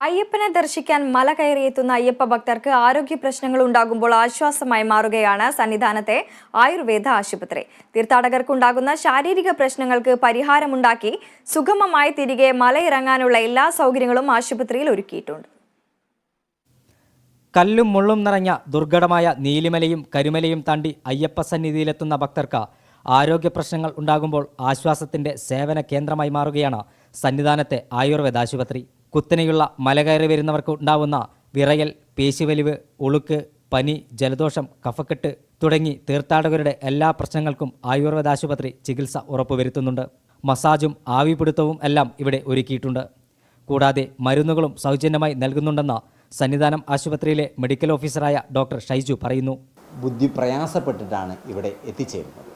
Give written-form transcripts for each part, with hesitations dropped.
അയ്യപ്പനെ ദർശിക്കാൻ മല കയറിയെത്തുന്ന അയ്യപ്പ ഭക്തർക്ക് ആരോഗ്യ പ്രശ്നങ്ങൾ ഉണ്ടാകുമ്പോൾ ആശ്വാസമായി മാറുകയാണ് സന്നിധാനത്തെ ആയുർവേദ ആശുപത്രി. തീർത്ഥാടകർക്കുണ്ടാകുന്ന ശാരീരിക പ്രശ്നങ്ങൾക്ക് പരിഹാരമുണ്ടാക്കി സുഗമമായി തിരികെ മലയിറങ്ങാനുള്ള എല്ലാ സൗകര്യങ്ങളും ആശുപത്രിയിൽ ഒരുക്കിയിട്ടുണ്ട്. കല്ലും മുള്ളും നിറഞ്ഞ ദുർഘടമായ നീലിമലയും കരിമലയും താണ്ടി അയ്യപ്പ സന്നിധിയിലെത്തുന്ന ഭക്തർക്ക് ആരോഗ്യ പ്രശ്നങ്ങൾ ഉണ്ടാകുമ്പോൾ ആശ്വാസത്തിന്റെ സേവന കേന്ദ്രമായി മാറുകയാണ് സന്നിധാനത്തെ ആയുർവേദ ആശുപത്രി. കുത്തനെയുള്ള മല കയറി വരുന്നവർക്ക് ഉണ്ടാവുന്ന വിറയൽ, പേശിവലിവ്, ഉളുക്ക്, പനി, ജലദോഷം, കഫക്കെട്ട് തുടങ്ങി തീർത്ഥാടകരുടെ എല്ലാ പ്രശ്നങ്ങൾക്കും ആയുർവേദ ആശുപത്രി ചികിത്സ ഉറപ്പുവരുത്തുന്നുണ്ട്. മസാജും ആവിപിടുത്തവും എല്ലാം ഇവിടെ ഒരുക്കിയിട്ടുണ്ട്. കൂടാതെ മരുന്നുകളും സൗജന്യമായി നൽകുന്നുണ്ടെന്ന് സന്നിധാനം ആശുപത്രിയിലെ മെഡിക്കൽ ഓഫീസറായ ഡോക്ടർ ഷൈജു പറയുന്നു. ബുദ്ധി പ്രയാസപ്പെട്ടിട്ടാണ് ഇവിടെ എത്തിച്ചേരുന്നത്.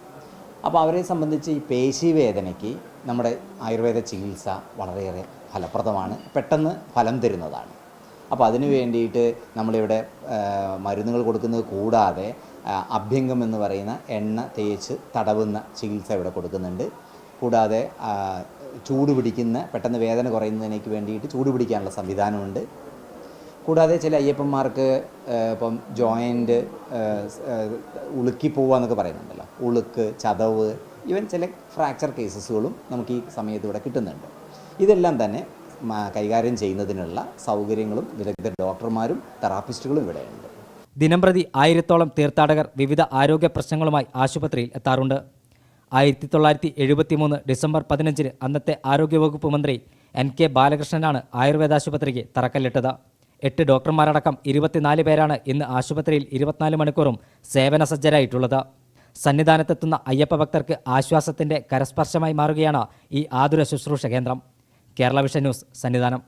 അപ്പോൾ അവരെ സംബന്ധിച്ച് ഈ പേശിവേദനയ്ക്ക് നമ്മുടെ ആയുർവേദ ചികിത്സ വളരെയേറെ ഫലപ്രദമാണ്, പെട്ടെന്ന് ഫലം തരുന്നതാണ്. അപ്പോൾ അതിനു വേണ്ടിയിട്ട് നമ്മളിവിടെ മരുന്നുകൾ കൊടുക്കുന്നത് കൂടാതെ അഭ്യംഗം എന്ന് പറയുന്ന എണ്ണ തേച്ച് തടവുന്ന ചികിത്സ ഇവിടെ കൊടുക്കുന്നുണ്ട്. കൂടാതെ ചൂട് പിടിക്കുന്ന, പെട്ടെന്ന് വേദന കുറയുന്നതിനേക്ക് വേണ്ടിയിട്ട് ചൂട് പിടിക്കാനുള്ള സംവിധാനമുണ്ട്. കൂടാതെ ചില അയ്യപ്പന്മാർക്ക് ഇപ്പം ജോയിൻ്റ് ഉളുക്കി പോവുക എന്നൊക്കെ പറയുന്നുണ്ടല്ലോ, ഉളുക്ക്, ചതവ്, ഈവൻ ചില ഫ്രാക്ചർ കേസസുകളും നമുക്ക് ഈ സമയത്ത് ഇവിടെ കിട്ടുന്നുണ്ട്. ഇതെല്ലാം തന്നെ കൈകാര്യം ചെയ്യുന്നതിനുള്ള സൗകര്യങ്ങളും വിദഗ്ധ ഡോക്ടർമാരും തെറാപ്പിസ്റ്റുകളും ഇവിടെയുണ്ട്. ദിനംപ്രതി 1000-ഓളം തീർത്ഥാടകർ വിവിധ ആരോഗ്യ പ്രശ്നങ്ങളുമായി ആശുപത്രിയിൽ എത്താറുണ്ട്. 1973 ഡിസംബർ 15 അന്നത്തെ ആരോഗ്യവകുപ്പ് മന്ത്രി NK ബാലകൃഷ്ണനാണ് ആയുർവേദ ആശുപത്രിക്ക് തറക്കല്ലിട്ടത്. 8 ഡോക്ടർമാരടക്കം 24 പേരാണ് ഇന്ന് ആശുപത്രിയിൽ 24 മണിക്കൂറും സേവന സജ്ജരായിട്ടുള്ളത്. സന്നിധാനത്തെത്തുന്ന അയ്യപ്പ ഭക്തർക്ക് ആശ്വാസത്തിന്റെ കരസ്പർശമായി മാറുകയാണ് ഈ ആതുര ശുശ്രൂഷ കേന്ദ്രം. Kerala vision news, Sannidhanam.